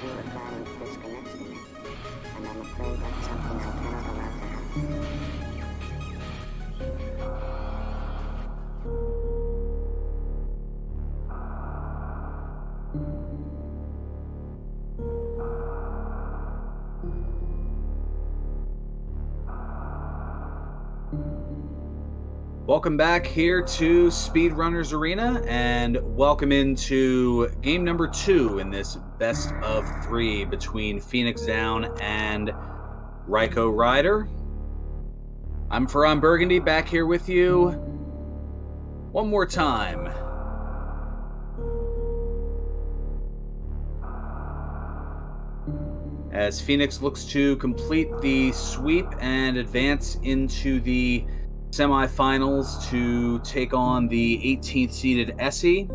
you were planning to disconnect from me, and I'm afraid that's something I cannot allow to happen. Welcome back here to Speedrunners Arena, and welcome into game number 2 in this best of 3 between FenixDown and RaikouRider. I'm Ferran Burgundy, back here with you one more time. As Phoenix looks to complete the sweep and advance into the semifinals to take on the 18th seeded Essie.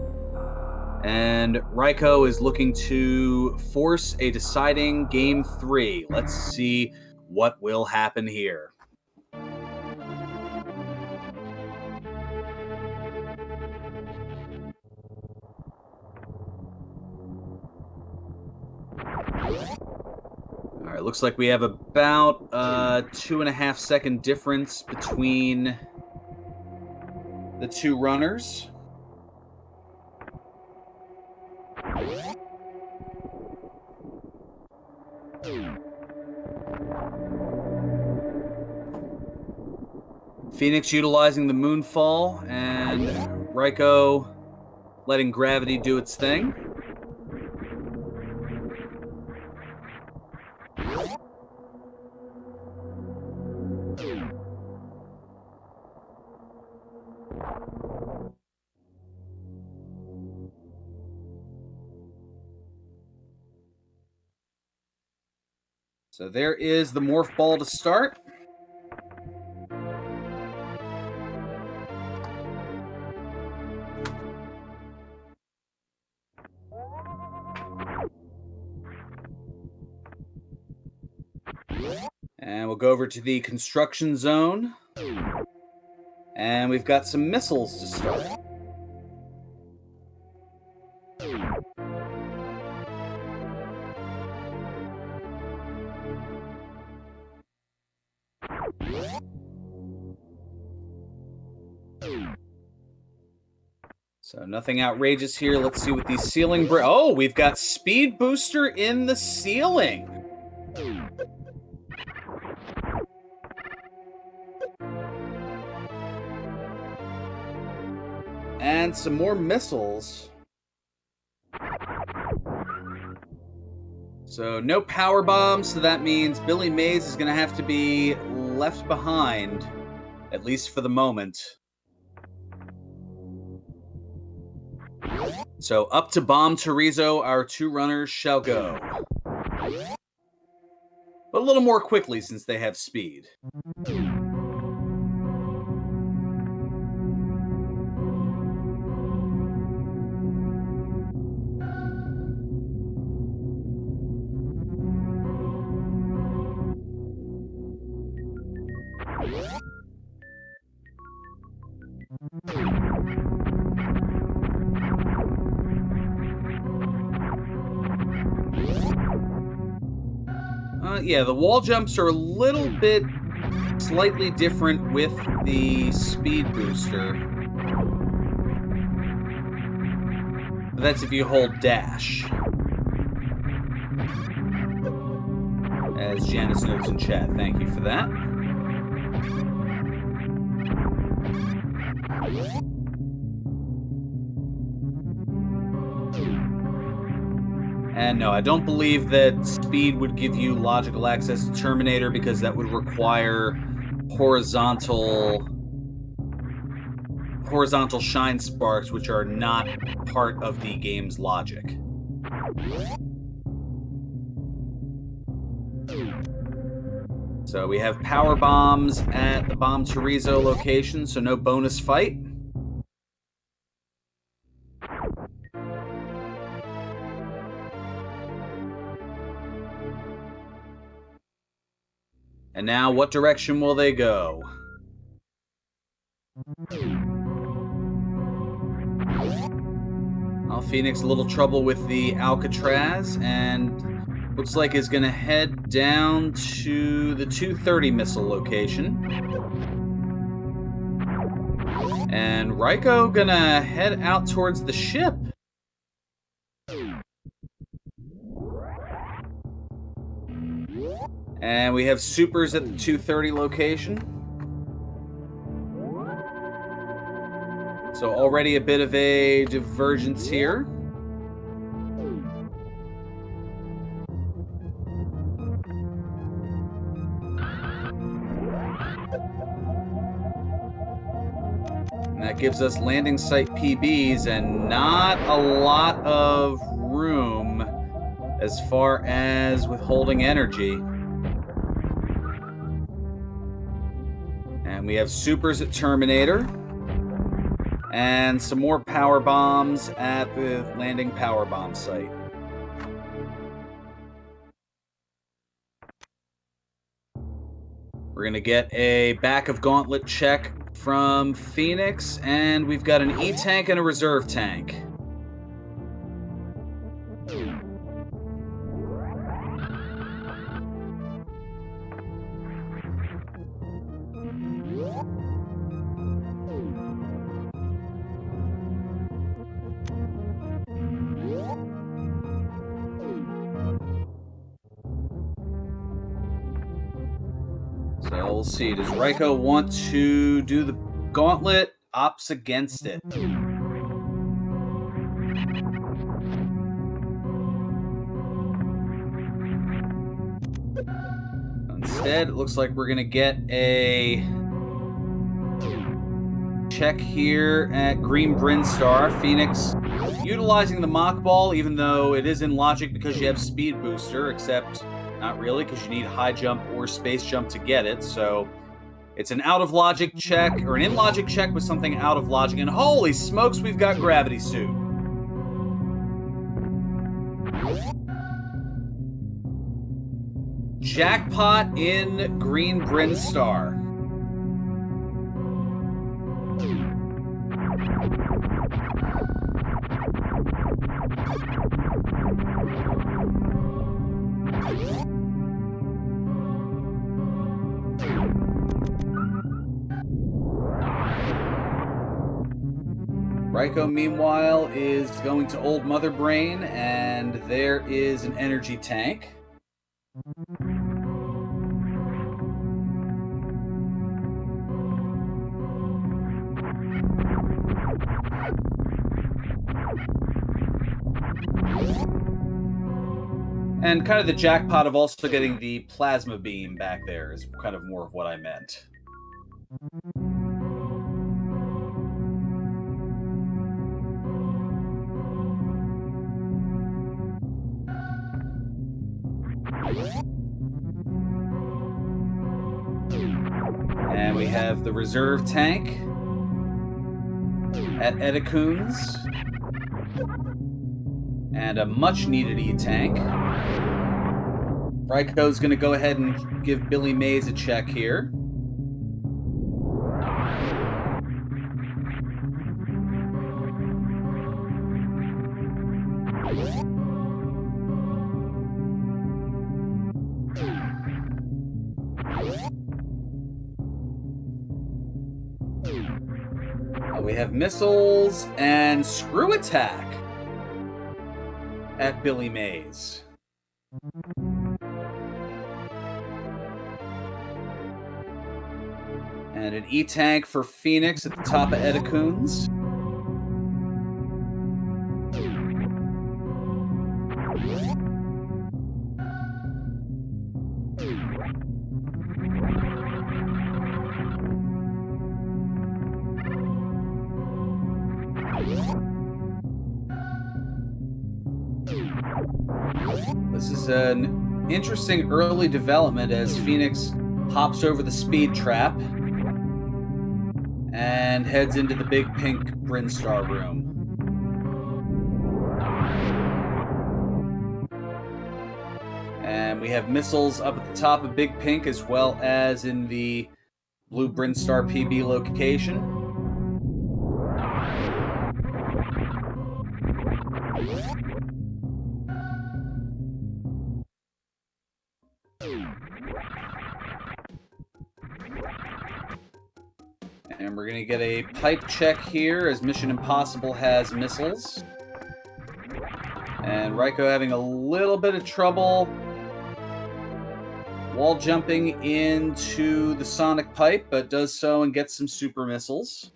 And Raikou is looking to force a deciding game 3. Let's see what will happen here. All right, looks like we have about a 2.5 second difference between the two runners. Phoenix utilizing the moonfall, and Raikou letting gravity do its thing. So there is the morph ball to start. And we'll go over to the construction zone. And we've got some missiles to start. So nothing outrageous here. Let's see what these ceiling... Oh, we've got speed booster in the ceiling. And some more missiles. So no power bombs, so that means Billy Mays is going to have to be left behind, at least for the moment. So up to Bomb Chorizo, our two runners shall go. But a little more quickly since they have speed. Yeah, the wall jumps are a little bit slightly different with the speed booster. That's if you hold dash. As Janice notes in chat, thank you for that. And no, I don't believe that speed would give you logical access to Terminator because that would require horizontal shine sparks, which are not part of the game's logic. So we have power bombs at the Bomb Chorizo location, so no bonus fight. And now, what direction will they go? Phoenix, a little trouble with the Alcatraz, and looks like is going to head down to the 230 missile location. And Raikou going to head out towards the ship. And we have supers at the 230 location. So already a bit of a divergence here. And that gives us landing site PBs and not a lot of room as far as withholding energy. And we have supers at Terminator. And some more power bombs at the landing power bomb site. We're going to get a back of gauntlet check from Phoenix, and we've got an E-tank and a reserve tank. So we'll see. Does Raikou want to do the gauntlet? Opts against it. Instead, it looks like we're going to get a check here at Green Brinstar. Phoenix utilizing the Mach Ball, even though it is in logic because you have Speed Booster, except not really, because you need high jump or space jump to get it. So it's an out of logic check, or an in logic check with something out of logic. And holy smokes, we've got Gravity Suit. Jackpot in Green Brinstar. Raikou, meanwhile, is going to Old Mother Brain, and there is an energy tank. And kind of the jackpot of also getting the plasma beam back there is kind of more of what I meant. And we have the reserve tank at Edicoons. And a much-needed E-tank. Raikou's going to go ahead and give Billy Mays a check here. We have missiles and screw attack at Billy Mays. And an E-tank for Phoenix at the top of Edicoons. This is an interesting early development as Phoenix hops over the speed trap and heads into the big pink Brinstar room. And we have missiles up at the top of Big Pink as well as in the blue Brinstar PB location. And we're going to get a pipe check here as Mission Impossible has missiles. And Raiko having a little bit of trouble wall jumping into the sonic pipe, but does so and gets some super missiles.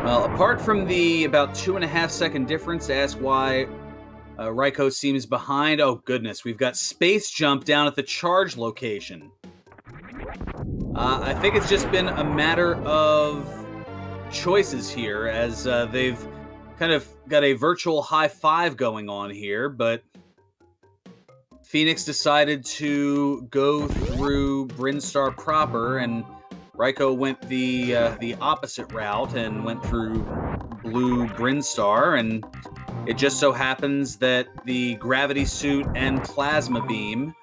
Well, apart from the about 2.5 second difference to ask why Raiko seems behind, oh goodness, we've got space jump down at the charge location. I think it's just been a matter of choices here, as they've kind of got a virtual high five going on here, but Phoenix decided to go through Brinstar proper, and Raiko went the opposite route and went through Blue Brinstar, and it just so happens that the gravity suit and plasma beam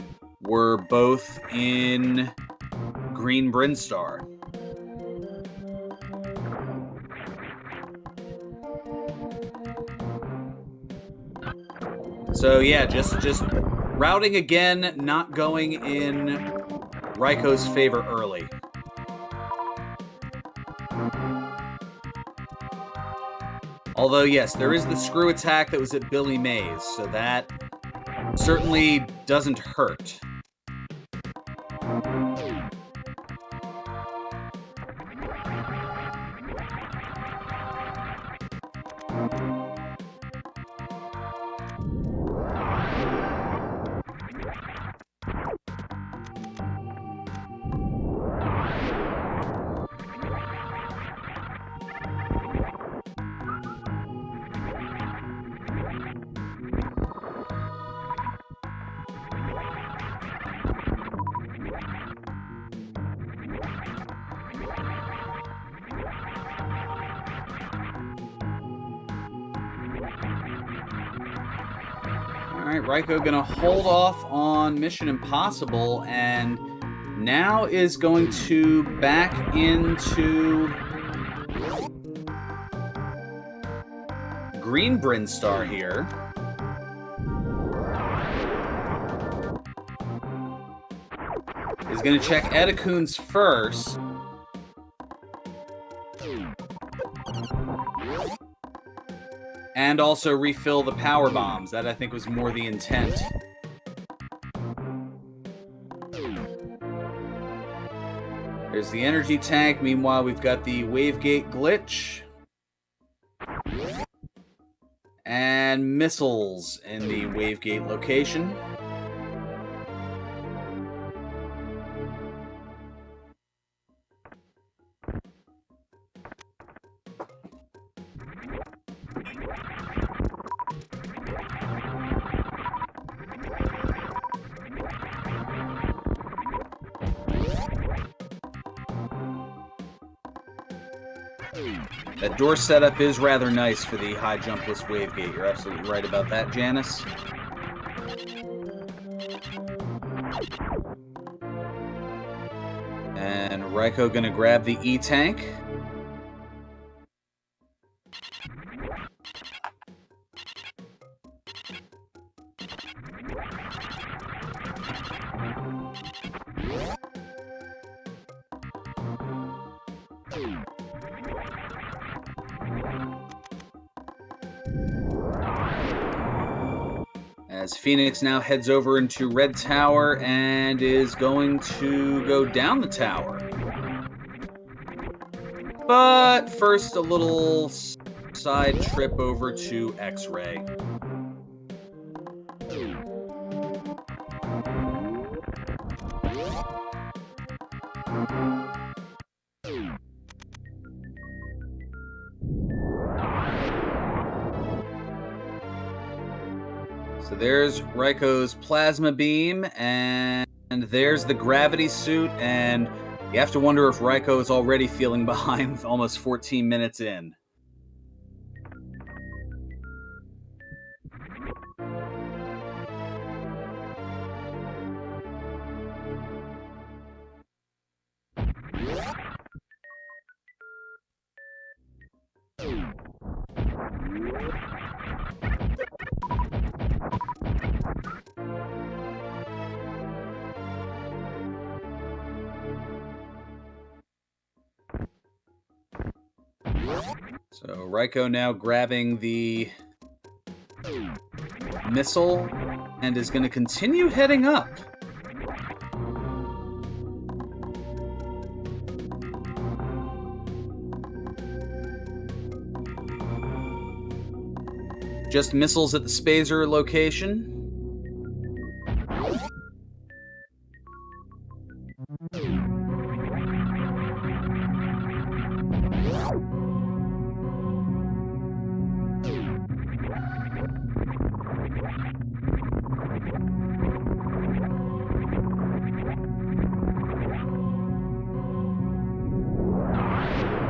were both in Green Brinstar. So yeah, just routing again, not going in Raiko's favor early. Although, yes, there is the screw attack that was at Billy Mays, so that certainly doesn't hurt. Alright, Raiko gonna hold off on Mission Impossible, and now is going to back into Green Brinstar here. Is gonna check Edacoon's first. And also refill the power bombs. That, I think, was more the intent. There's the energy tank. Meanwhile, we've got the wavegate glitch. And missiles in the wavegate location. That door setup is rather nice for the high jumpless wavegate. You're absolutely right about that, Janice. And Raiko gonna grab the E-tank. As Phoenix now heads over into Red Tower and is going to go down the tower. But first, a little side trip over to X-Ray. So there's Raiko's plasma beam, and there's the gravity suit, and you have to wonder if Raiko is already feeling behind almost 14 minutes in. So Raikou now grabbing the missile and is going to continue heading up. Just missiles at the Spazer location.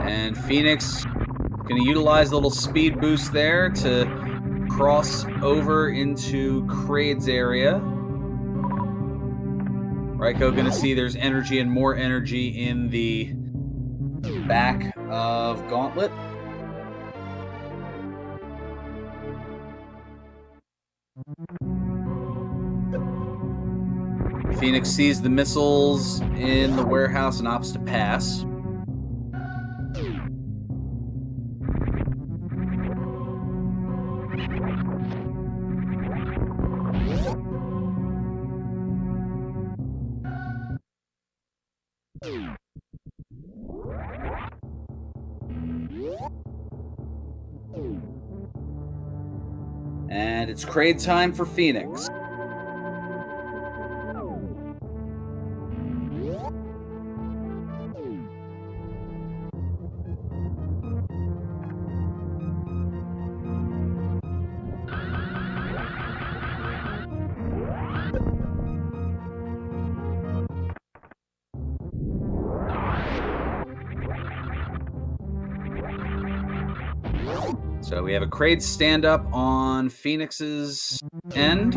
And Phoenix going to utilize a little speed boost there to cross over into Kraid's area. Raikou going to see there's energy and more energy in the back of Gauntlet. Phoenix sees the missiles in the warehouse and opts to pass. And it's Kraid time for Phoenix. So we have a Kraid stand up on Phoenix's end.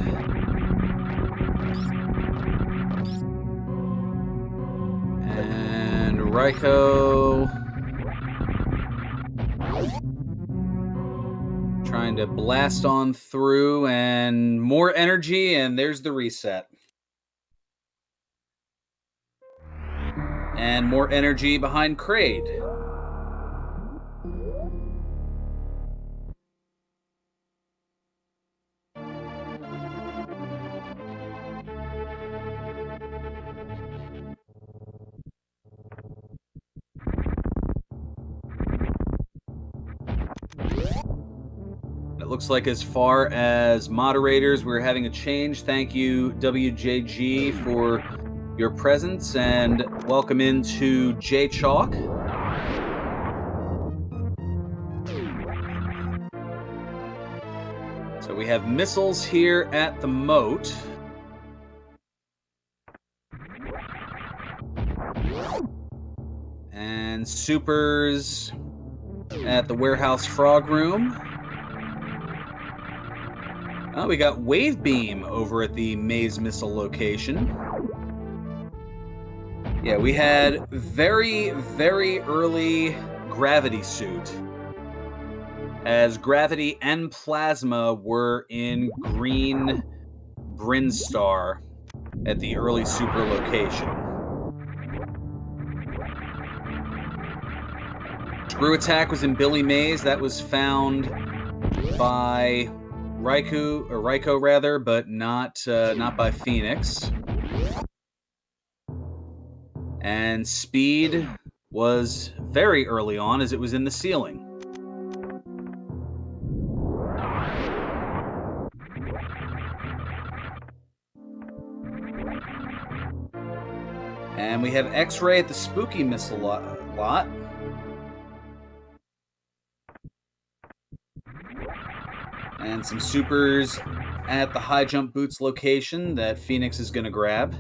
And Raikou trying to blast on through, and more energy, and there's the reset. And more energy behind Kraid. It looks like as far as moderators, we're having a change. Thank you, WJG, for your presence, and welcome into J Chalk. So we have missiles here at the moat. And supers at the warehouse frog room. Oh, we got Wave Beam over at the Maze Missile location. Yeah, we had very, very early Gravity Suit, as Gravity and Plasma were in green Brinstar at the early Super location. Screw Attack was in Billy Mays. That was found by Raikou rather, but not by Phoenix. And Speed was very early on, as it was in the ceiling. And we have X-Ray at the Spooky Missile lot. And some supers at the High Jump Boots location that Phoenix is going to grab.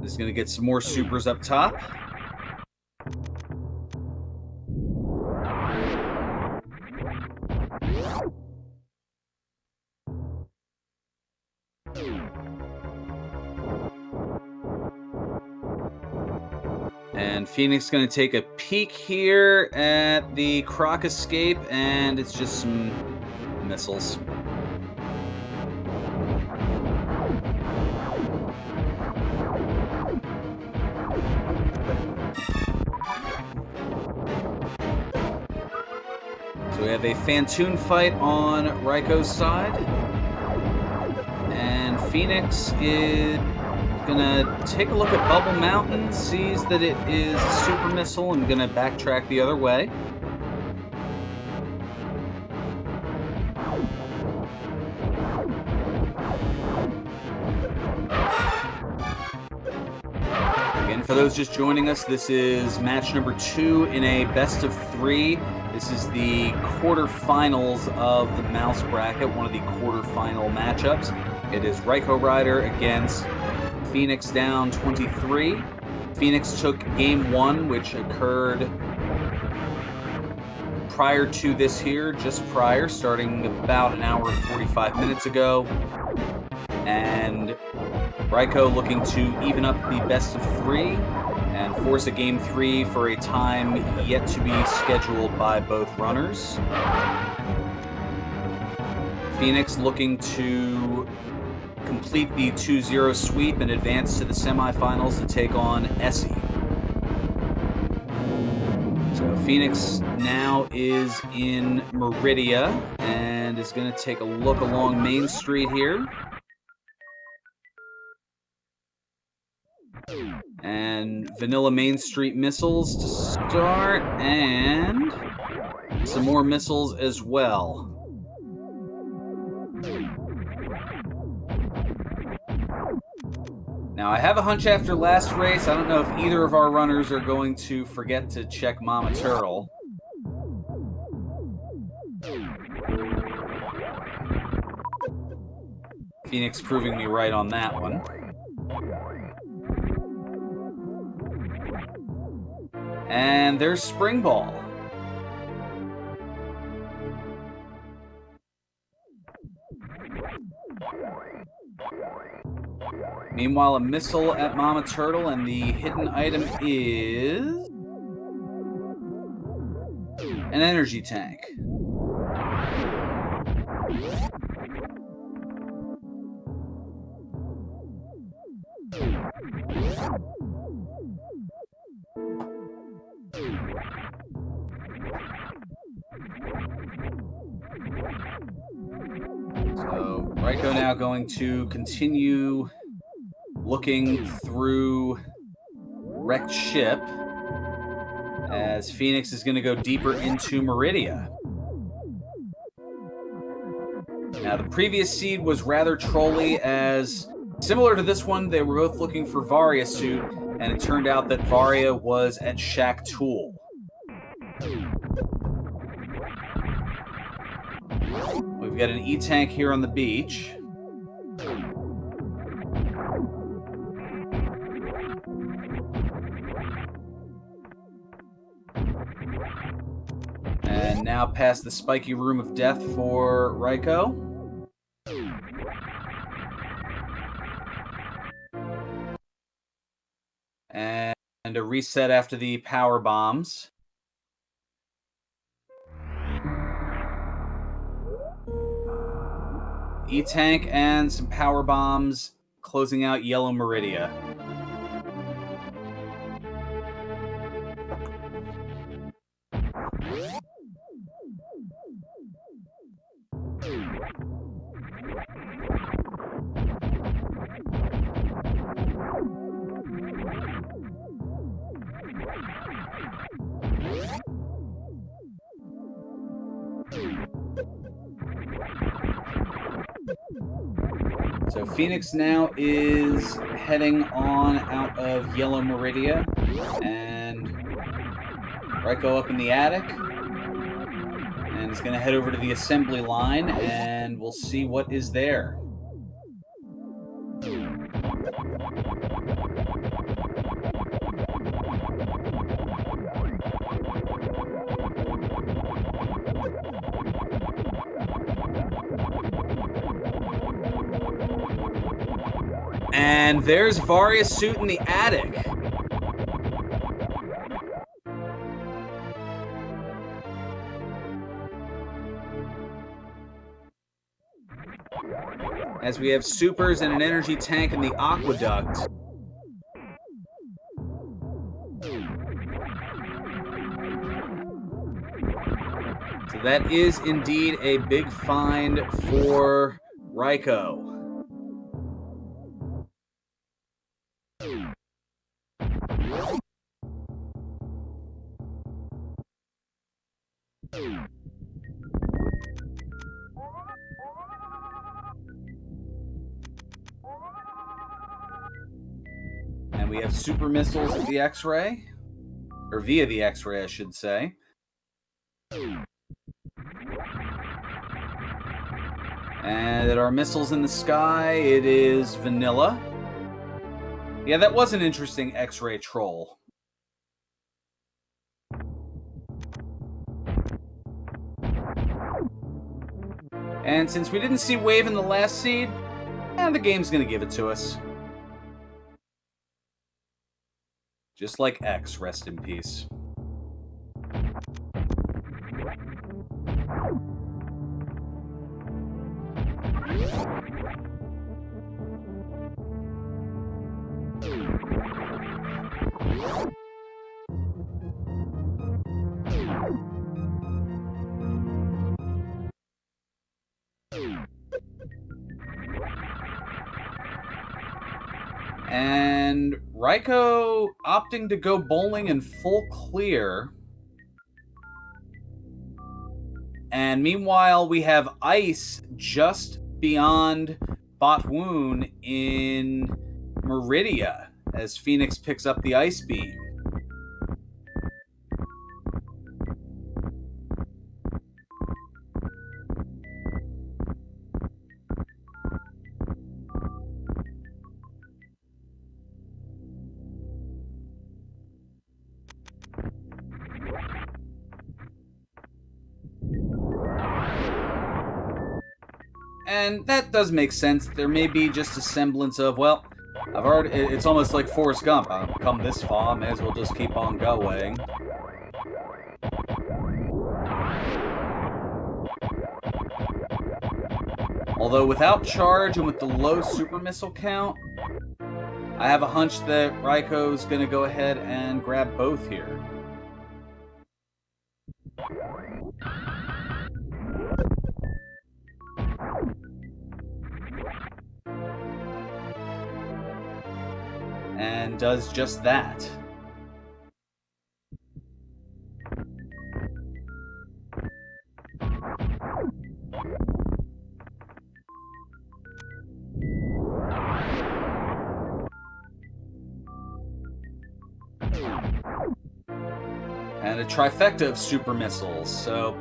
This is going to get some more supers up top. And Phoenix going to take a peek here at the Croc escape, and it's just some missiles. So we have a Fantoon fight on Raikou's side. And Phoenix is gonna take a look at Bubble Mountain, sees that it is a super missile, and gonna backtrack the other way. Again, for those just joining us, this is match number 2 in a best of 3. This is the quarterfinals of the mouse bracket, one of the quarterfinal matchups. It is RaikouRider against FenixDown23. Phoenix took game 1, which occurred prior to this here, just prior, starting about an hour and 45 minutes ago. And Raikou looking to even up the best of 3 and force a game 3 for a time yet to be scheduled by both runners. Phoenix looking to complete the 2-0 sweep and advance to the semifinals to take on Essie. So Phoenix now is in Meridia and is going to take a look along Main Street here. And vanilla Main Street missiles to start, and some more missiles as well. Now, I have a hunch after last race, I don't know if either of our runners are going to forget to check Mama Turtle. Phoenix proving me right on that one. And there's Spring Ball. Meanwhile, a missile at Mama Turtle, and the hidden item is an energy tank. So Raikou now going to continue looking through wrecked ship as Phoenix is going to go deeper into Meridia. Now, the previous seed was rather trolly, as similar to this one, they were both looking for Varia suit, and it turned out that Varia was at Shack Tool. We've got an E-Tank here on the beach. And now past the spiky room of death for Raikou. And a reset after the power bombs. E-Tank and some power bombs closing out Yellow Meridia. So Phoenix now is heading on out of Yellow Meridia, and Raikou up in the attic, and is going to head over to the assembly line, and we'll see what is there. And there's Varia's suit in the attic. as we have supers and an energy tank in the aqueduct. So that is indeed a big find for Raikou. And we have super missiles at the X-ray, or via the X-ray, I should say. And at our missiles in the sky, it is vanilla. Yeah, that was an interesting X-ray troll. And since we didn't see Wave in the last seed, the game's going to give it to us. Just like X, rest in peace. And Raikou opting to go bowling in full clear. And meanwhile, we have ice just beyond Botwoon in Meridia as Phoenix picks up the ice beam. And that does make sense. There may be just a semblance of, well, it's almost like Forrest Gump. I've come this far, may as well just keep on going. Although without charge and with the low super missile count, I have a hunch that Raikou's going to go ahead and grab both here. And does just that. And a trifecta of super missiles. So,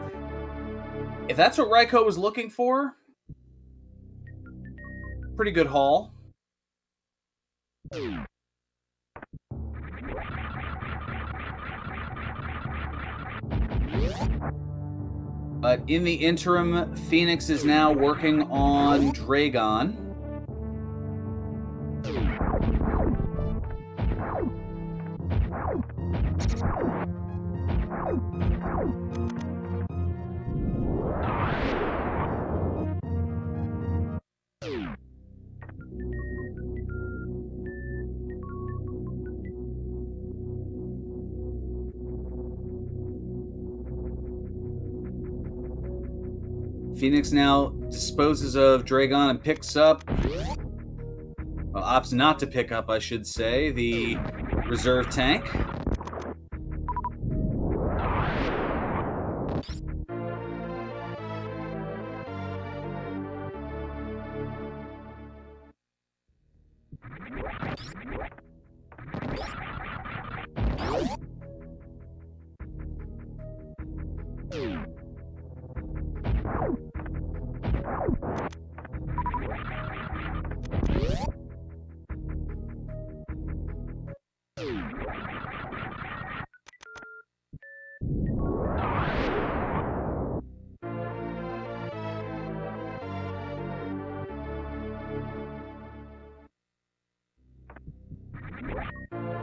if that's what Raikou was looking for, pretty good haul. But in the interim, Phoenix is now working on Dragon. Phoenix now disposes of Dragon and picks up, well, opts not to pick up, I should say, the reserve tank.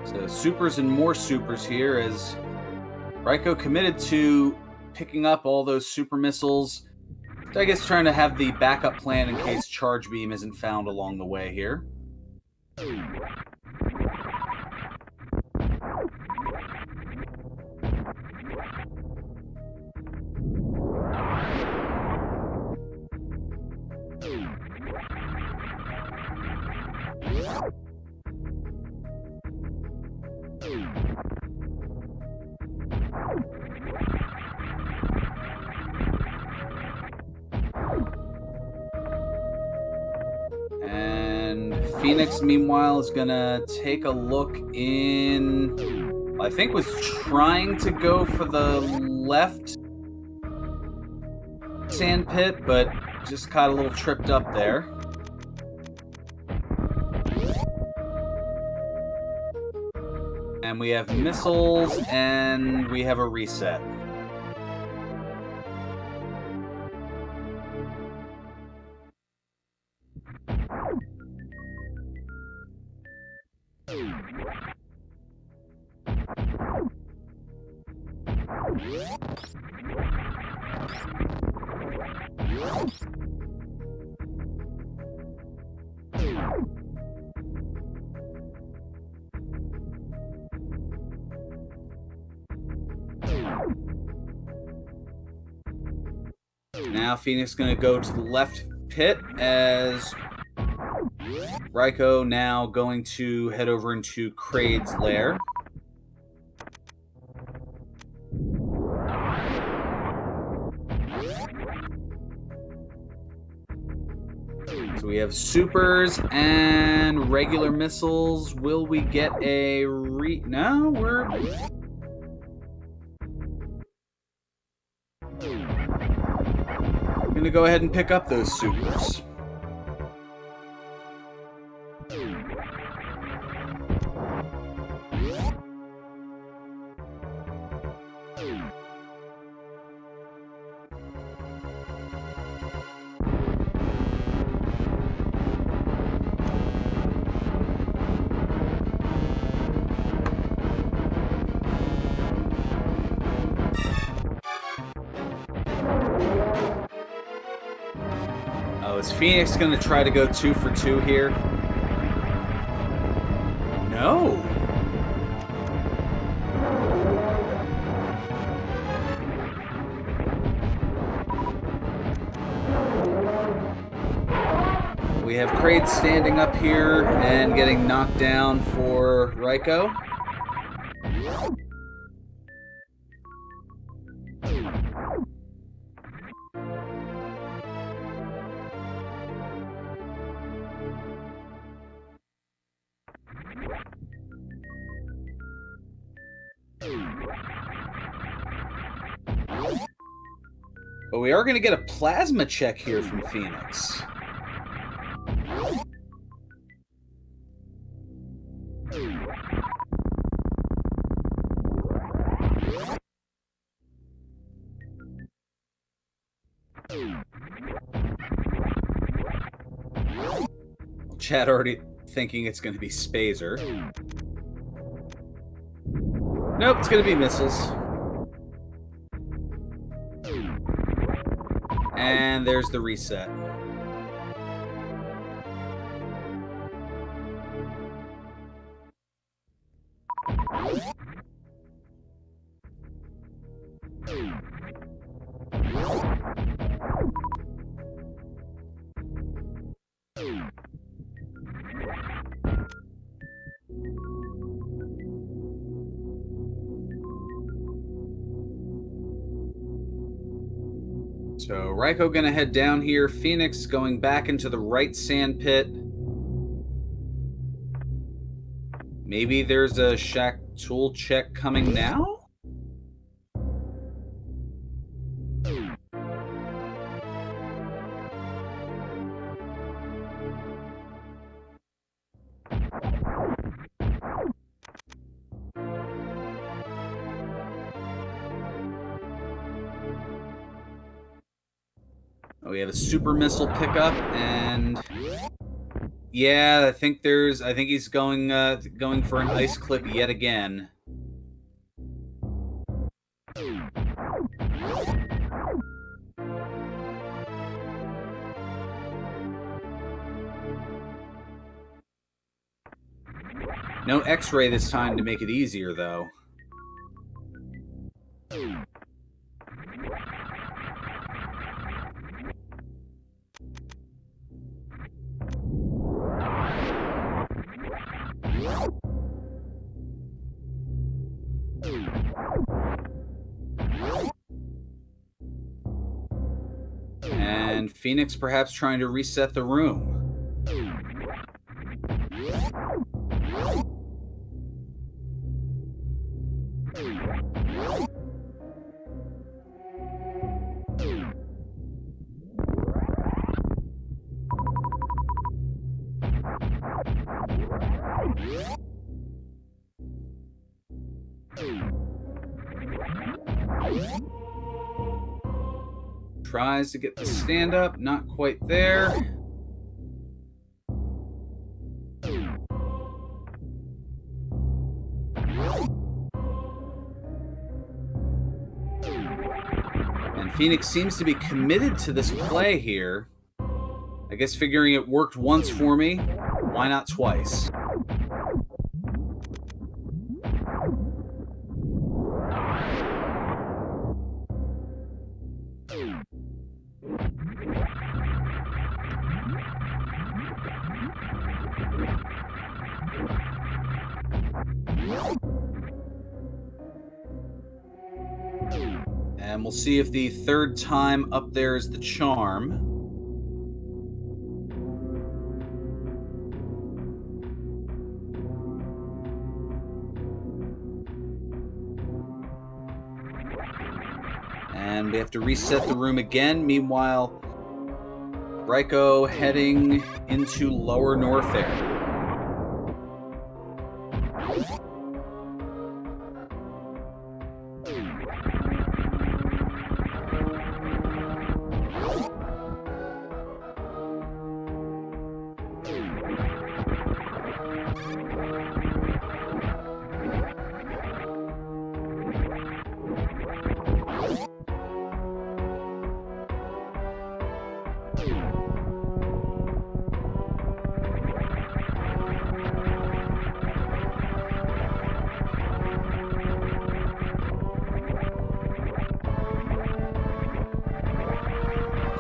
So supers and more supers here as Raikou committed to picking up all those super missiles So I guess trying to have the backup plan in case charge beam isn't found along the way here. And Phoenix, meanwhile, is gonna take a look in. I think was trying to go for the left sand pit, but just got a little tripped up there. And we have missiles, and we have a reset. Now Phoenix going to go to the left pit as Raikou now going to head over into Kraid's lair. So we have supers and regular missiles. Will we get a No, we're... going to go ahead and pick up those supers. Is Phoenix going to try to go 2 for 2 here? No. We have Kraid standing up here and getting knocked down for Raikou. But we are going to get a plasma check here from Phoenix. Chat already thinking it's going to be Spazer. Nope, it's going to be missiles. And there's the reset. So Raikou gonna head down here. Phoenix going back into the right sand pit. Maybe there's a Shack tool check coming now? We have a super missile pickup, and yeah, I think he's going for an ice clip yet again. No X-ray this time to make it easier, though. And Phoenix perhaps trying to reset the room. Tries to get the stand up, not quite there. And Phoenix seems to be committed to this play here. I guess figuring it worked once for me, why not twice? And we'll see if the third time up there is the charm. And we have to reset the room again. Meanwhile, Raiko heading into lower north there.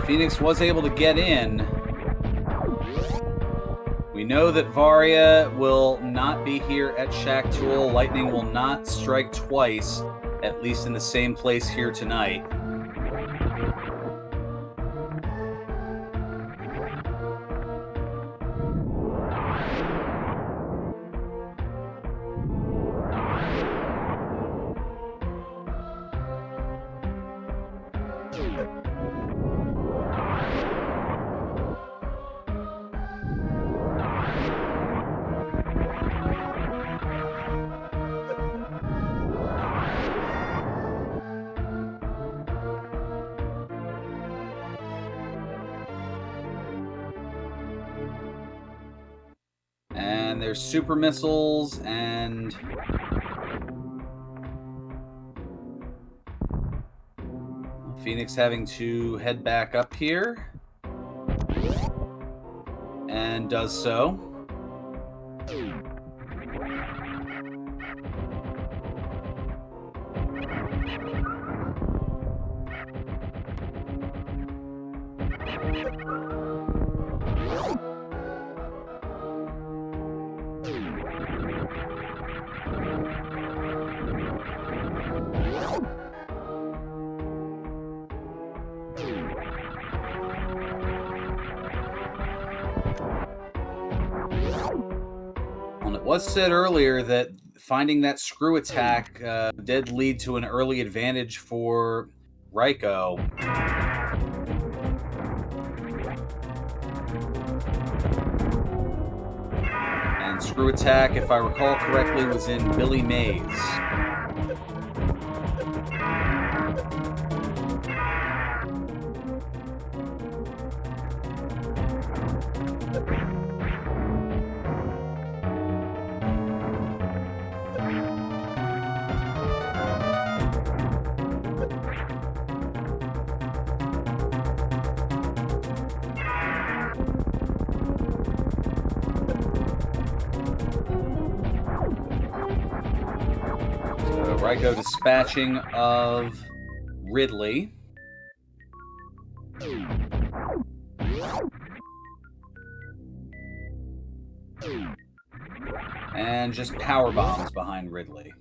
Phoenix was able to get in. We know that Varia will not be here at Shack Tool. Lightning will not strike twice, at least in the same place here tonight. And there's super missiles and Phoenix having to head back up here and does so. It was said earlier that finding that screw attack did lead to an early advantage for Raiko. And screw attack, if I recall correctly, was in Billy Mays. Raiko dispatching of Ridley. And just power bombs behind Ridley.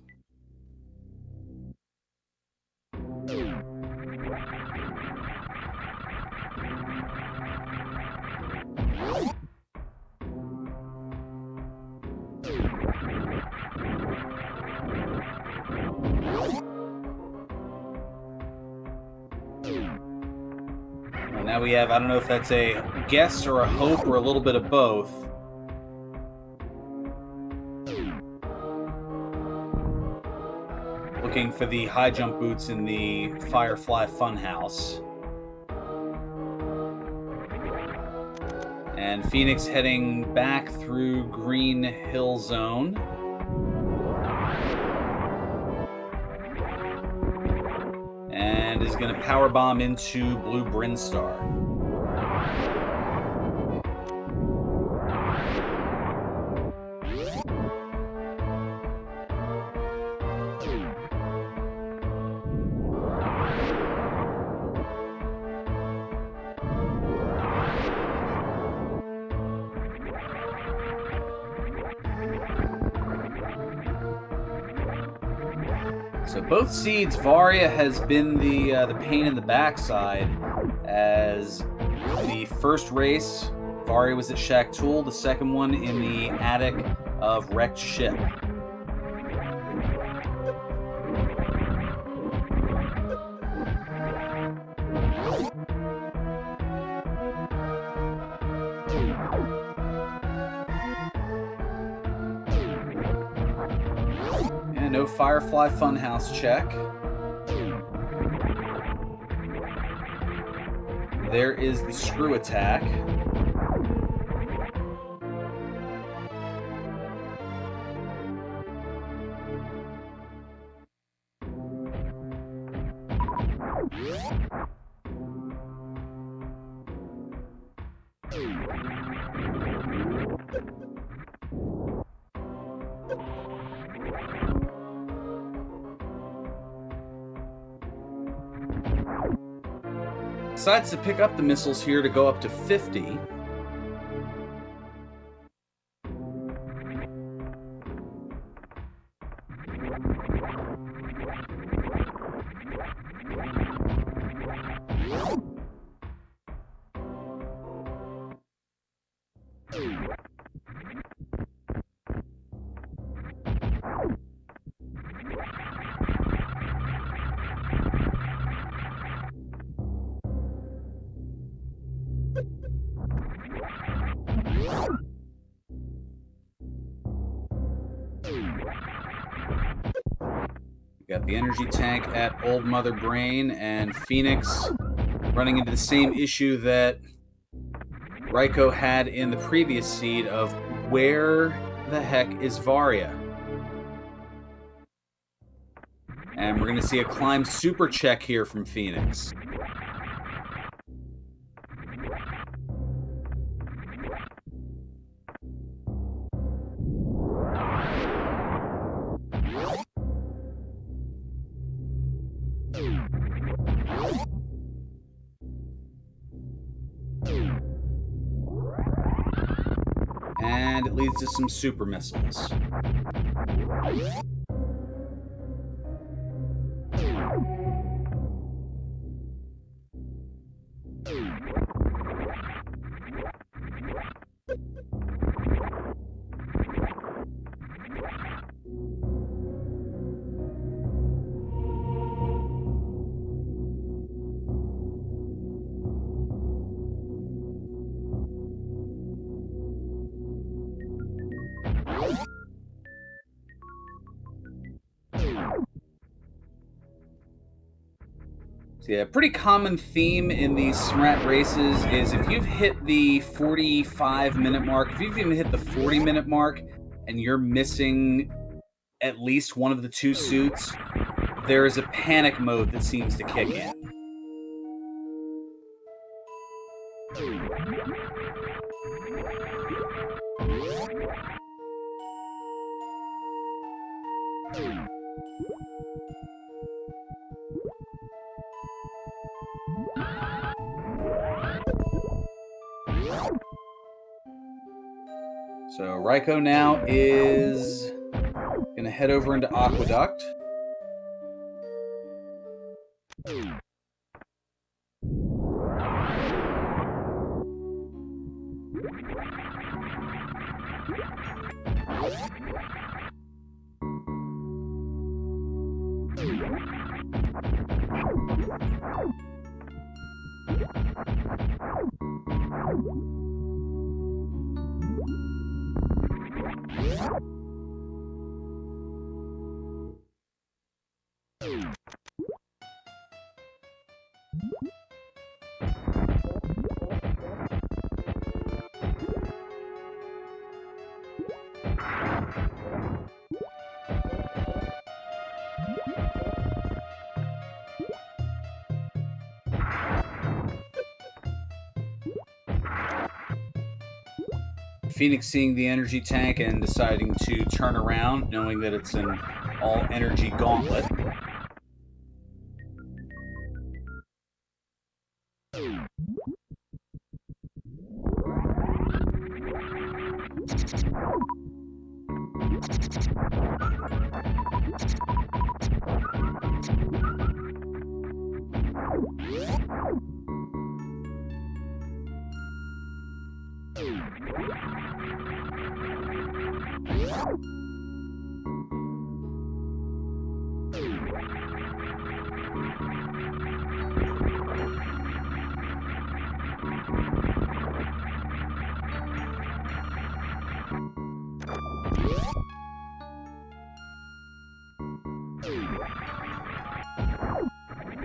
Well, now we have, I don't know if that's a guess or a hope or a little bit of both. Looking for the high jump boots in the Firefly Funhouse. And Phoenix heading back through Green Hill Zone. And is going to power bomb into Blue Brinstar. So both seeds, Varia has been the pain in the backside, as the first race, Varia was at Shack Tool, the second one in the attic of Wrecked Ship. No Firefly Funhouse check. There is the screw attack. Decides to pick up the missiles here to go up to 50. Got the energy tank at Old Mother Brain, and Phoenix running into the same issue that Raiko had in the previous seed of where the heck is Varia? And we're going to see a climb super check here from Phoenix. And it leads to some super missiles. Yeah, pretty common theme in these SMRAT races is if you've hit the 45-minute mark, if you've even hit the 40-minute mark, and you're missing at least one of the two suits, there is a panic mode that seems to kick in. So Raikou now is going to head over into Aqueduct. Phoenix seeing the energy tank and deciding to turn around, knowing that it's an all-energy gauntlet.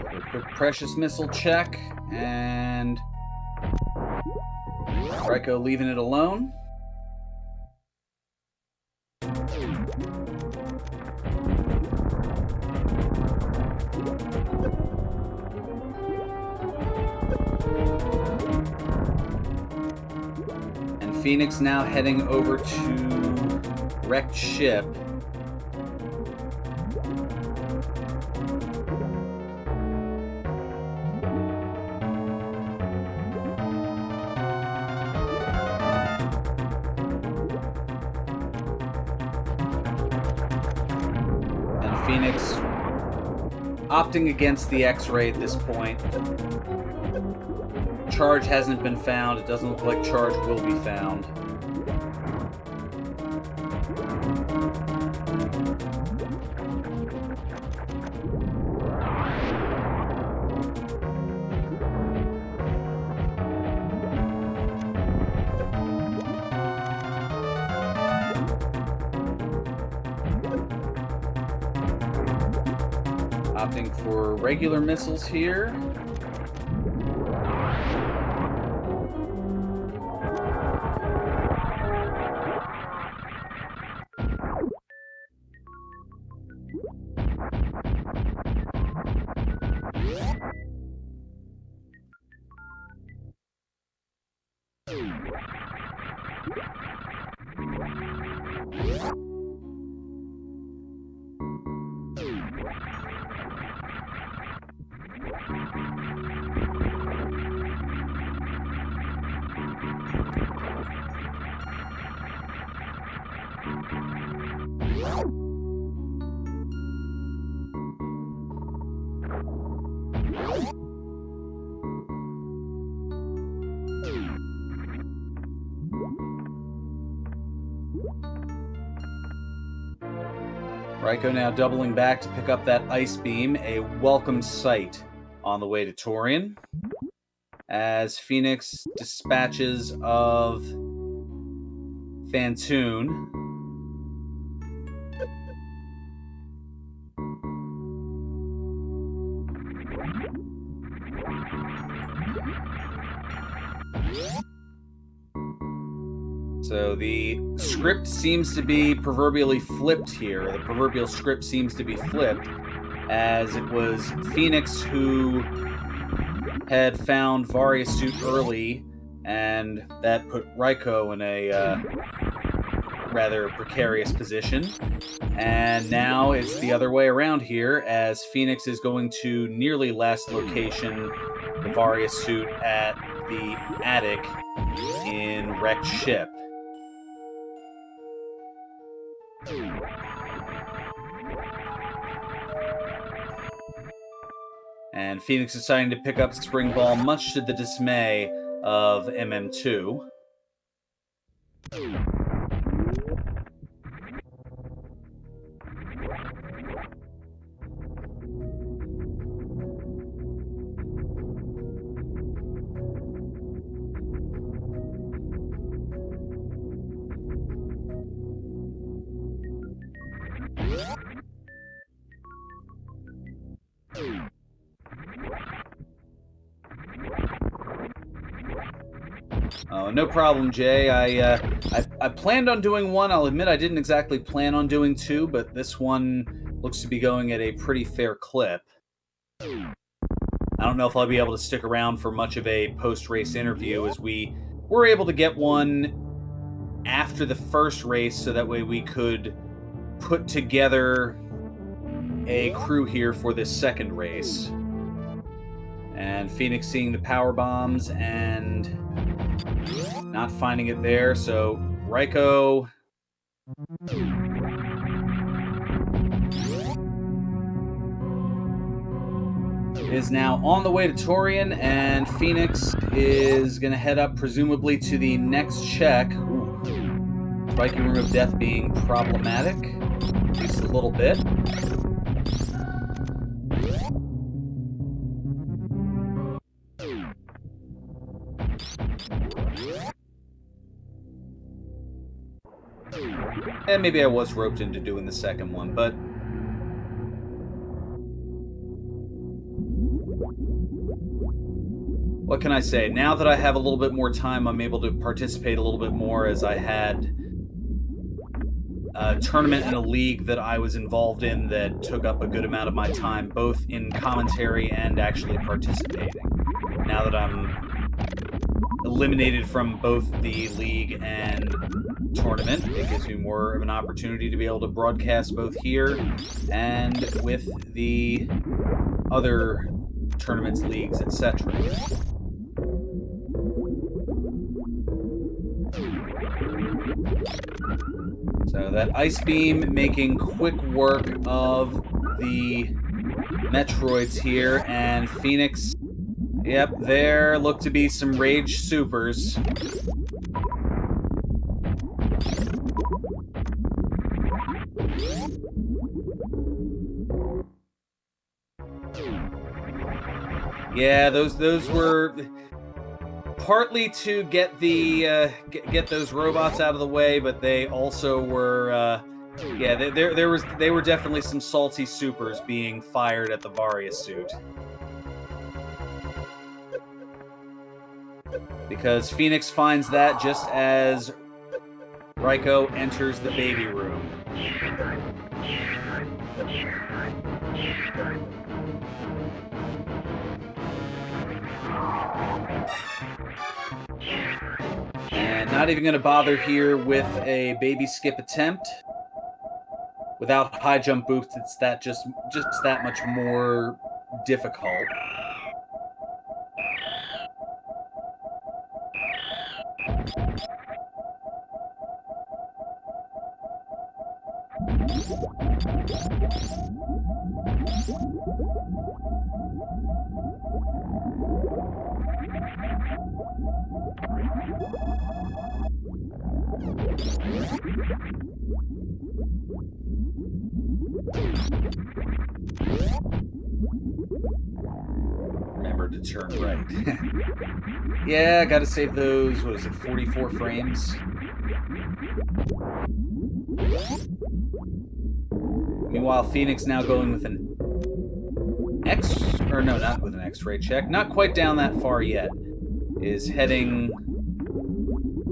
A quick precious missile check, and Raikou leaving it alone. And Phoenix now heading over to wrecked ship. Phoenix opting against the X-ray at this point. Charge hasn't been found. It doesn't look like charge will be found. Opting for regular missiles here. Raikou now doubling back to pick up that ice beam, a welcome sight on the way to Torian, as Phoenix dispatches of Phantoon. So the script seems to be proverbially flipped here. The proverbial script seems to be flipped, as it was Phoenix who had found Varia's suit early, and that put Raikou in a rather precarious position. And now it's the other way around here, as Phoenix is going to nearly last location the Varia suit at the attic in Wrecked Ship. And Phoenix deciding to pick up Spring Ball, much to the dismay of MM2. Oh, no problem, Jay. I planned on doing one. I'll admit I didn't exactly plan on doing two, but this one looks to be going at a pretty fair clip. I don't know if I'll be able to stick around for much of a post-race interview, as we were able to get one after the first race, so that way we could put together a crew here for this second race. And Phoenix seeing the power bombs and not finding it there, so Raiko is now on the way to Torian, and Phoenix is going to head up presumably to the next check. Ooh. Viking Room of Death being problematic, at least a little bit. And maybe I was roped into doing the second one, but what can I say? Now that I have a little bit more time, I'm able to participate a little bit more, as I had a tournament and a league that I was involved in that took up a good amount of my time, both in commentary and actually participating. Now that I'm eliminated from both the league and tournament, it gives me more of an opportunity to be able to broadcast both here and with the other tournaments, leagues, etc. So that Ice Beam making quick work of the Metroids here, and Phoenix, yep, there look to be some Rage Supers. Yeah, those were partly to get the get those robots out of the way, but they also were yeah, they were definitely some salty supers being fired at the Varia suit. Because Phoenix finds that just as Raiko enters the baby room. And not even going to bother here with a baby skip attempt. Without high jump boost, it's that just that much more difficult. Remember to turn right. Yeah, gotta save those, what is it, 44 frames? Meanwhile, Phoenix now going with an not with an X-ray check, not quite down that far yet, is heading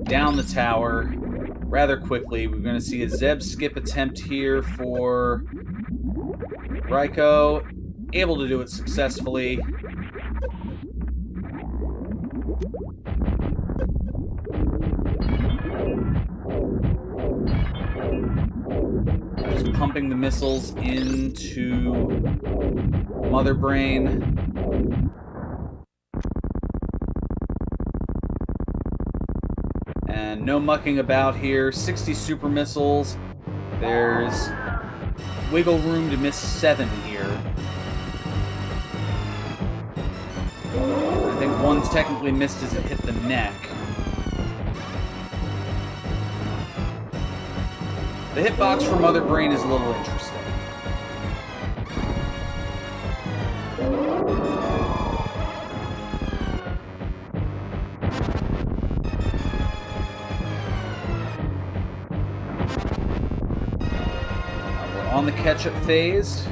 down the tower rather quickly. We're going to see a Zeb skip attempt here for Raiko, able to do it successfully. Just pumping the missiles into Mother Brain. And no mucking about here. 60 super missiles. There's wiggle room to miss 7 here. I think one's technically missed as it hit the neck. The hitbox for Mother Brain is a little interesting. On the catch-up phase,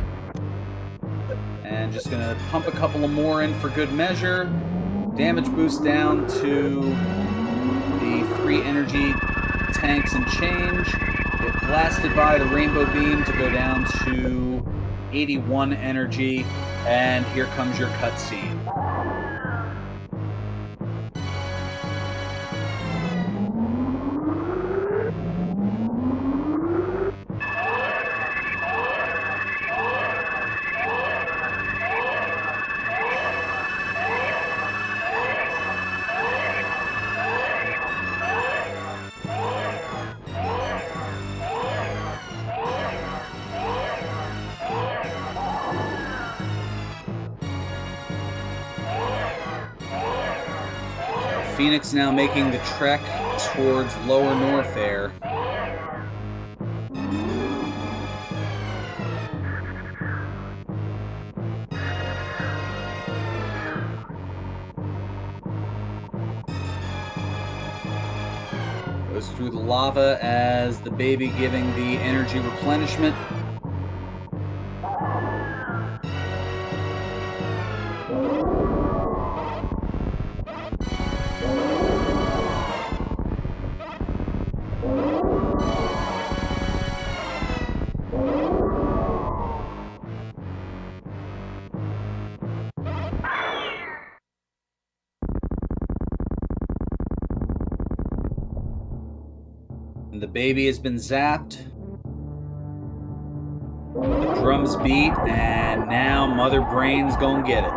and just gonna pump a couple of more in for good measure. Damage boost down to the 3 energy tanks and change. Get blasted by the rainbow beam to go down to 81 energy, and here comes your cutscene. Phoenix now making the trek towards Lower North Air. Goes through the lava as the baby giving the energy replenishment. The baby has been zapped. The drums beat, and now Mother Brain's gonna get it.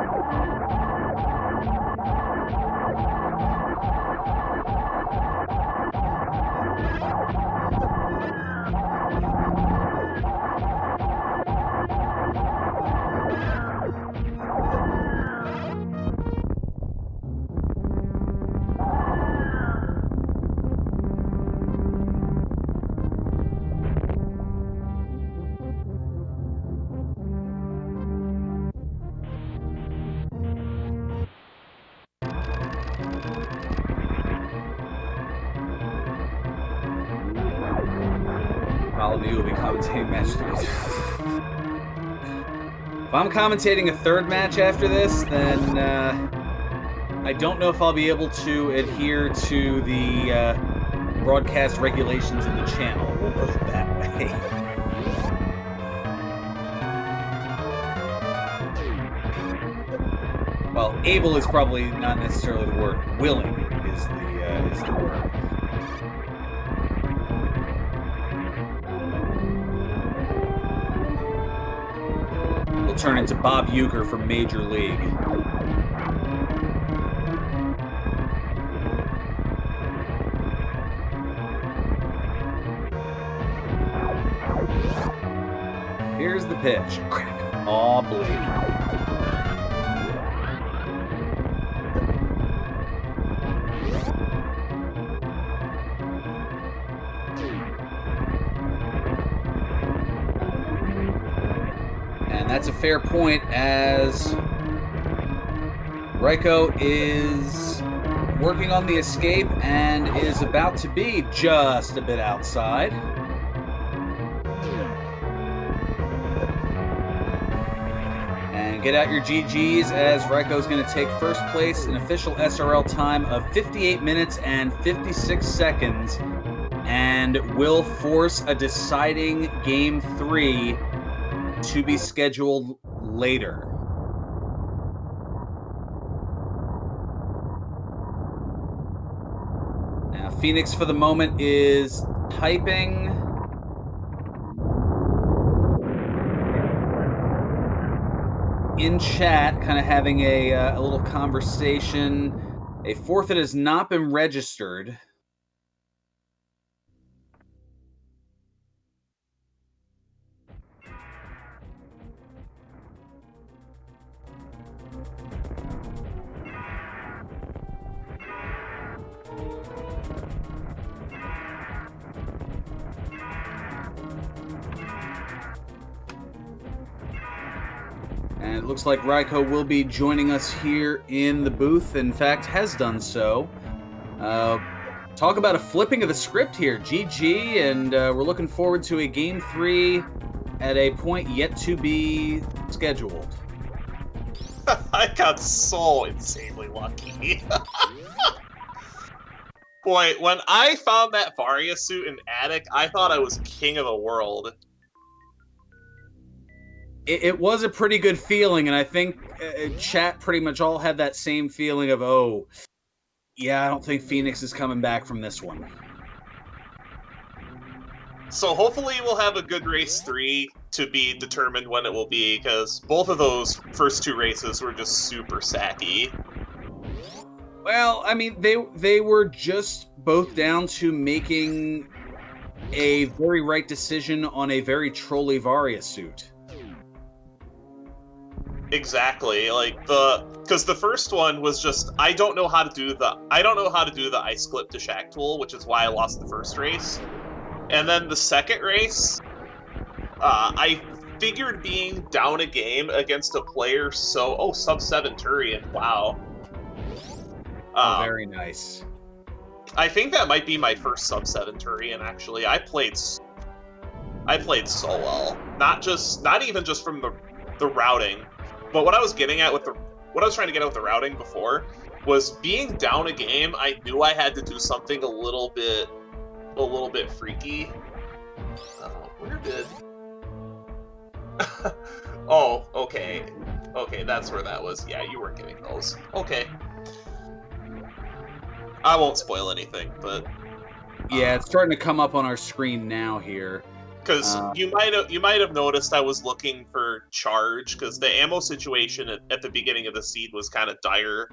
Follow me, will be commentating match 3. If I'm commentating a 3rd match after this, then I don't know if I'll be able to adhere to the broadcast regulations of the channel. We'll put it that way. Well, able is probably not necessarily the word. Willing is the word. Will turn into Bob Uecker from Major League. Here's the pitch. Crack. Aw, bleed. And that's a fair point, as Raikou is working on the escape and is about to be just a bit outside. And get out your GGs, as Raikou's going to take first place, an official SRL time of 58 minutes and 56 seconds, and will force a deciding Game 3 to be scheduled later. Now, Phoenix for the moment is typing. in chat, kind of having a little conversation. A forfeit has not been registered. And it looks like Raiko will be joining us here in the booth. In fact, has done so. Talk about a flipping of the script here. GG, and we're looking forward to a Game 3 at a point yet to be scheduled. I got so insanely lucky. Boy, when I found that Varia suit in Attic, I thought I was king of the world. It was a pretty good feeling, and I think chat pretty much all had that same feeling of, oh, yeah, I don't think Phoenix is coming back from this one. So hopefully we'll have a good race 3 to be determined when it will be, because both of those first 2 races were just super sacky. Well, I mean, they were just both down to making a very right decision on a very trolly Varia suit. Exactly, because the first one was just I don't know how to do the ice clip to Shack Tool, which is why I lost the first race. And then the second race, I figured being down a game against a player sub 7 Turian, wow. Very nice. I think that might be my first sub 7 Turian, actually. I played so well. Not even just from the routing, but what I was trying to get at with the routing before was being down a game. I knew I had to do something a little bit freaky. Where did? Oh, okay, that's where that was. Yeah, you weren't getting those. Okay, I won't spoil anything, but yeah, it's starting to come up on our screen now here. Because you might have noticed I was looking for charge, because the ammo situation at the beginning of the seed was kind of dire.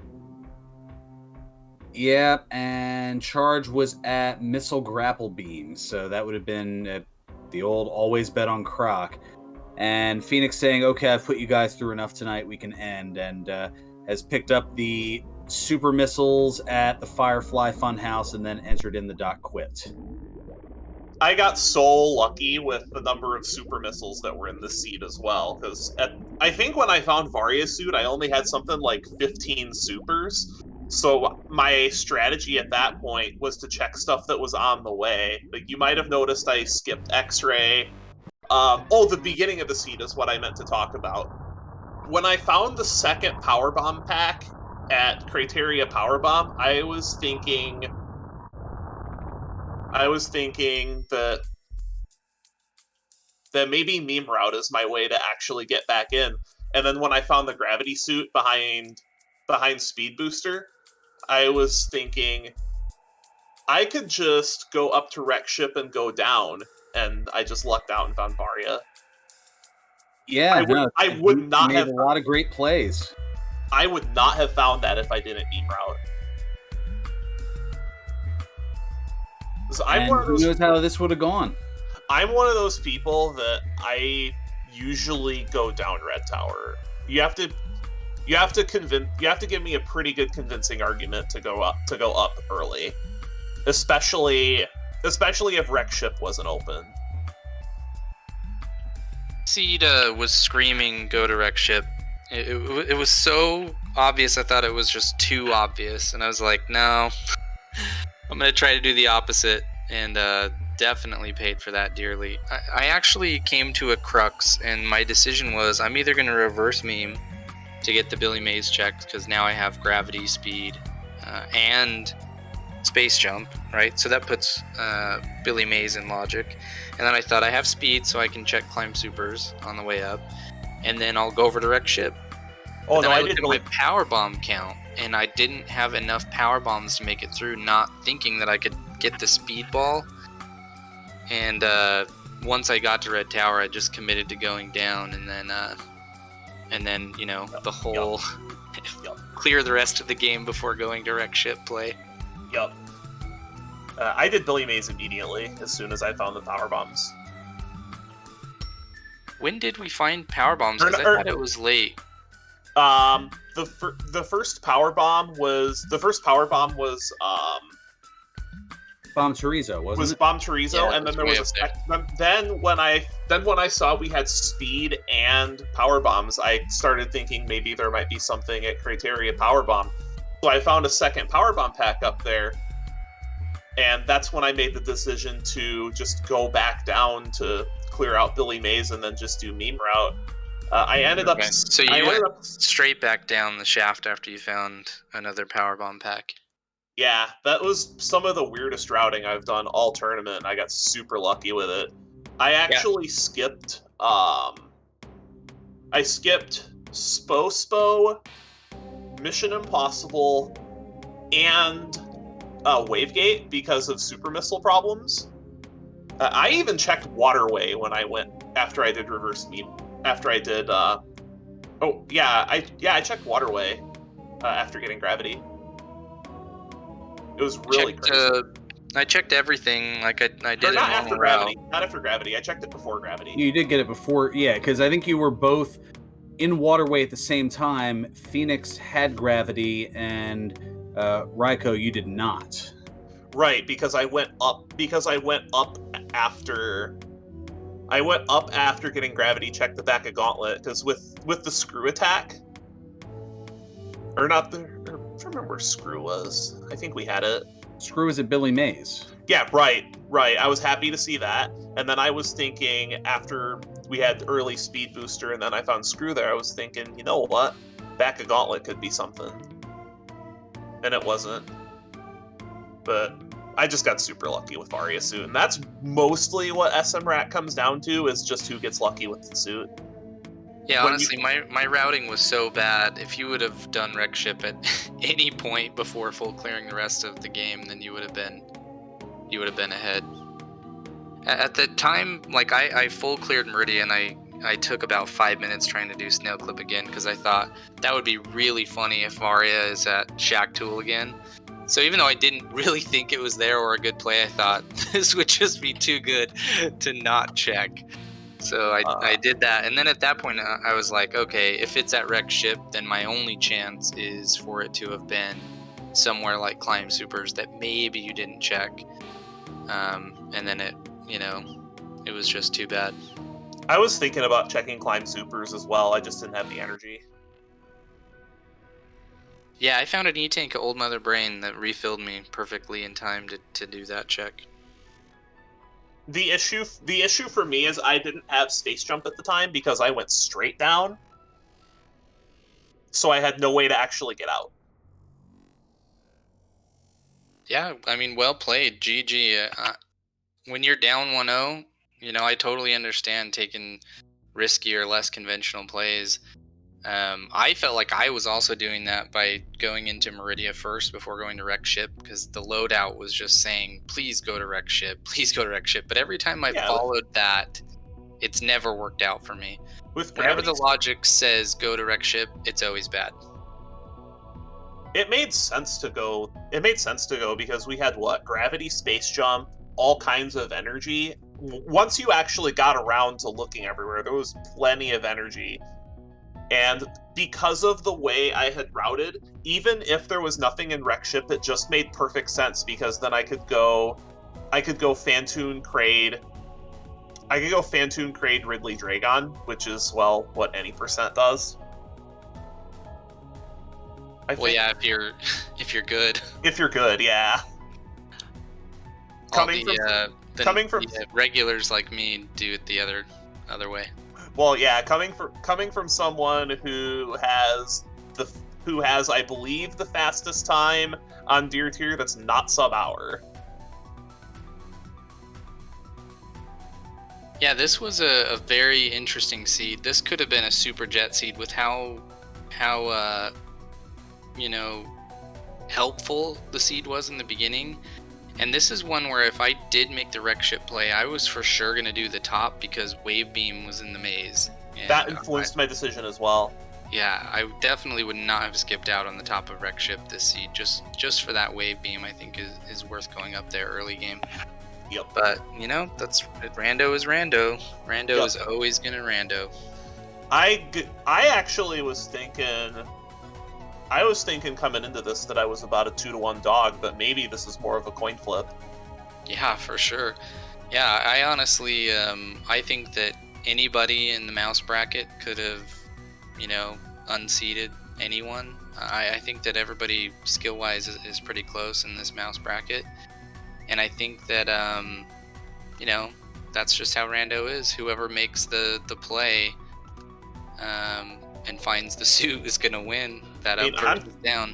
Yeah, and charge was at missile grapple beam, so that would have been the old always bet on Croc. And Phoenix saying, okay, I've put you guys through enough tonight, we can end, and has picked up the super missiles at the Firefly Funhouse and then entered in the .quit. I got so lucky with the number of super missiles that were in the seed as well, because I think when I found Varia's suit, I only had something like 15 supers. So my strategy at that point was to check stuff that was on the way. Like, you might have noticed I skipped X-Ray. The beginning of the seed is what I meant to talk about. When I found the second Power Bomb pack at Criteria Power Bomb, I was thinking that maybe Meme Route is my way to actually get back in. And then when I found the gravity suit behind Speed Booster, I was thinking I could just go up to Wreck Ship and go down, and I just lucked out and found Varia. Yeah, I would not have made a lot of great plays. I would not have found that if I didn't Meme Route. So Who knows how this would have gone? I'm one of those people that I usually go down Red Tower. You have to give me a pretty good convincing argument to go up early, especially if Wreck Ship wasn't open. Seed was screaming, "Go to Wreck Ship." It was so obvious. I thought it was just too obvious, and I was like, no, I'm gonna try to do the opposite, and definitely paid for that dearly. I actually came to a crux, and my decision was I'm either gonna reverse meme to get the Billy Mays checked, because now I have gravity, speed, and space jump, right? So that puts Billy Mays in logic. And then I thought I have speed, so I can check climb supers on the way up, and then I'll go over to Wreck Ship. Oh no, I looked at my power bomb count, and I didn't have enough power bombs to make it through, not thinking that I could get the speed ball. And once I got to Red Tower, I just committed to going down, and then and then Yep. the whole Yep. clear the rest of the game before going to wreck ship play. Yep. I did Billy Mays immediately as soon as I found the power bombs. When did we find power bombs? Or- Because I or- thought it was late. The first power bomb was Bomb Chorizo, wasn't it? Bomb Chorizo, Yeah, and then it there was was way then when I saw we had speed and power bombs, I started thinking maybe there might be something at Criteria Power Bomb. So I found a second power bomb pack up there, and that's when I made the decision to just go back down to clear out Billy Mays and then just do meme route. I ended up. Okay. So I you ended went up- straight back down the shaft after you found another power bomb pack. Yeah, that was some of the weirdest routing I've done all tournament. I got super lucky with it. I actually skipped Spo, Mission Impossible, and Wavegate because of super missile problems. I even checked Waterway when I went after I did reverse meme. After I did I checked Waterway after getting Gravity. It was really crazy. I checked everything like I did Or a not normal after route. Gravity. Not after Gravity. I checked it before Gravity. You did get it before, yeah, because I think you were both in Waterway at the same time. Phoenix had Gravity, and Raiko, you did not. Right, because I went up after getting Gravity, checked the back of Gauntlet, because with the screw attack, or not the, I don't remember where screw was. I think we had it. Screw is at Billy Mays. Yeah, right. I was happy to see that, and then I was thinking after we had early speed booster, and then I found screw there. I was thinking, you know what, back of Gauntlet could be something, and it wasn't. But I just got super lucky with Varia suit, and that's mostly what SMRAT comes down to, is just who gets lucky with the suit. Yeah, When honestly, my routing was so bad. If you would have done wreck ship at any point before full clearing the rest of the game, then you would have been ahead. At the time, like I full cleared Meridian. I took about 5 minutes trying to do snail clip again because I thought that would be really funny if Varia is at Shack Tool again. So even though I didn't really think it was there or a good play, I thought this would just be too good to not check. So I did that, and then at that point I was like, okay, if it's at wreck ship, then my only chance is for it to have been somewhere like Climb Supers that maybe you didn't check, and then it was just too bad. I was thinking about checking Climb Supers as well. I just didn't have the energy. Yeah, I found an E-Tank at Old Mother Brain that refilled me perfectly in time to do that check. The issue for me is I didn't have space jump at the time because I went straight down, so I had no way to actually get out. Yeah, I mean, well played, GG. When you're down 1-0, I totally understand taking riskier, less conventional plays. I felt like I was also doing that by going into Meridia first before going to wreck ship, because the loadout was just saying, please go to wreck ship, please go to wreck ship. But every time I followed that, it's never worked out for me. Whenever the logic says go to wreck ship, it's always bad. It made sense to go because we had gravity, space jump, all kinds of energy. Once you actually got around to looking everywhere, there was plenty of energy. And because of the way I had routed, even if there was nothing in wreck ship, it just made perfect sense, because then I could go Phantoon Kraid. I could go Phantoon Kraid Ridley Dragon, which is what any percent does. Yeah, if you're good. If you're good, yeah. Coming from regulars like me do it the other way. Well, yeah, coming from someone who has I believe the fastest time on Deer Tier that's not sub-hour. Yeah, this was a very interesting seed. This could have been a super jet seed with how helpful the seed was in the beginning. And this is one where if I did make the wreck ship play, I was for sure going to do the top because Wave Beam was in the maze. And That influenced my decision as well. Yeah, I definitely would not have skipped out on the top of Wreck Ship this seed. Just for that wave beam, I think is worth going up there early game. Yep. But, you know, that's rando is rando. Rando Yep. is always going to rando. I actually was thinking coming into this that I was about a 2-to-1 dog, but maybe this is more of a coin flip. Yeah, for sure. Yeah, I honestly, I think that anybody in the mouse bracket could have, you know, unseated anyone. I think that everybody skill-wise is pretty close in this mouse bracket. And I think that, you know, that's just how rando is. Whoever makes the play and finds the suit is going to win. That up versus down.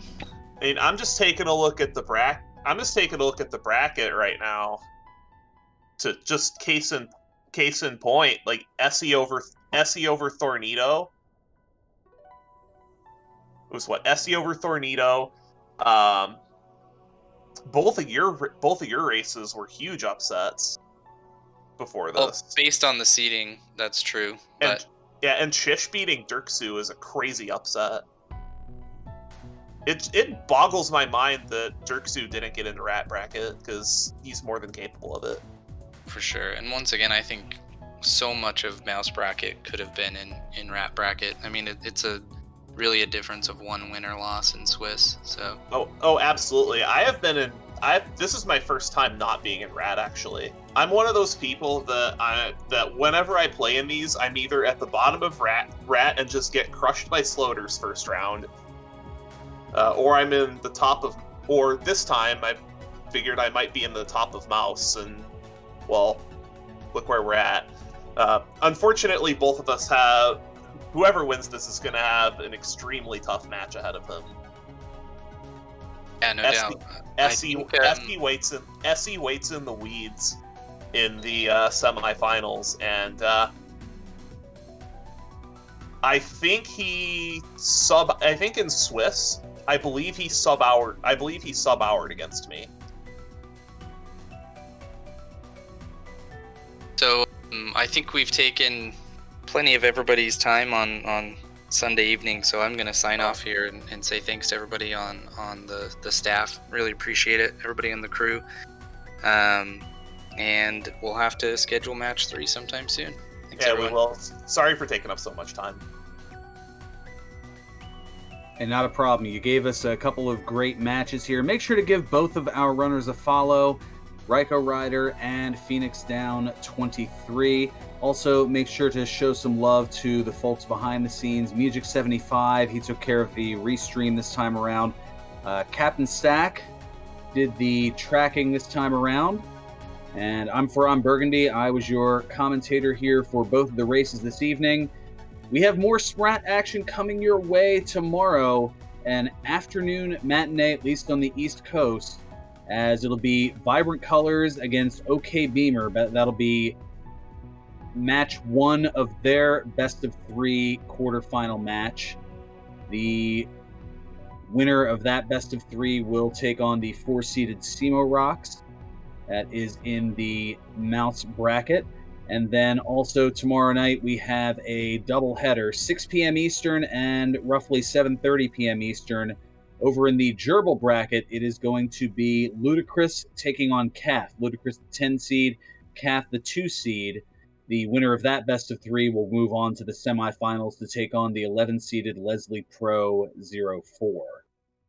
I mean, I'm just taking a look at the bracket. I'm just taking a look at the bracket right now. To just case in point, like Essie over Thornito. It was what? Essie over Thornito. Both of your races were huge upsets before this. Well, based on the seeding, that's true. But and Chish beating Dirksu is a crazy upset. It boggles my mind that Dirksu didn't get in the rat bracket because he's more than capable of it. For sure. And once again, I think so much of mouse bracket could have been in rat bracket. I mean, it's really a difference of one win or loss in Swiss. So. Oh, absolutely. This is my first time not being in rat. Actually, I'm one of those people that whenever I play in these, I'm either at the bottom of rat and just get crushed by Sloters first round, or I'm in the top of. Or this time, I figured I might be in the top of mouse, and well, look where we're at. Unfortunately, both of us have. Whoever wins this is going to have an extremely tough match ahead of him. Yeah, no doubt. Essie waits in the weeds in the semifinals, and I think in Swiss, I believe he sub-houred against me. So I think we've taken plenty of everybody's time on Sunday evening, so I'm going to sign off here and say thanks to everybody on the staff. Really appreciate it, everybody on the crew. And we'll have to schedule match 3 sometime soon. Thanks, everyone. We will. Sorry for taking up so much time. And not a problem. You gave us a couple of great matches here. Make sure to give both of our runners a follow, RaikouRider and FenixDown23. Also, make sure to show some love to the folks behind the scenes. Music75, he took care of the restream this time around. Captain Stack did the tracking this time around. And I'm Ferran Burgundy. I was your commentator here for both of the races this evening. We have more SMRAT action coming your way tomorrow, an afternoon matinee, at least on the East Coast, as it'll be Vibrant Colors against OK Beamer. That'll be match 1 of their best of 3 quarterfinal match. The winner of that best of 3 will take on the 4-seeded Simo Rocks. That is in the mouse bracket. And then also tomorrow night we have a doubleheader, 6 p.m. Eastern and roughly 7:30 p.m. Eastern. Over in the gerbil bracket, it is going to be Ludicrous taking on Kath. Ludicrous, the 10 seed, Kath, the 2 seed. The winner of that best of 3 will move on to the semifinals to take on the 11-seeded Leslie Pro 04.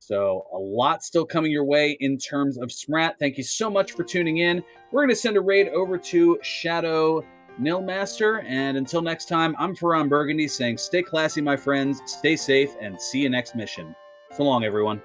So a lot still coming your way in terms of SMRAT. Thank you so much for tuning in. We're going to send a raid over to Shadow Nilmaster. And until next time, I'm Ferran Burgundy saying stay classy, my friends, stay safe, and see you next mission. So long, everyone.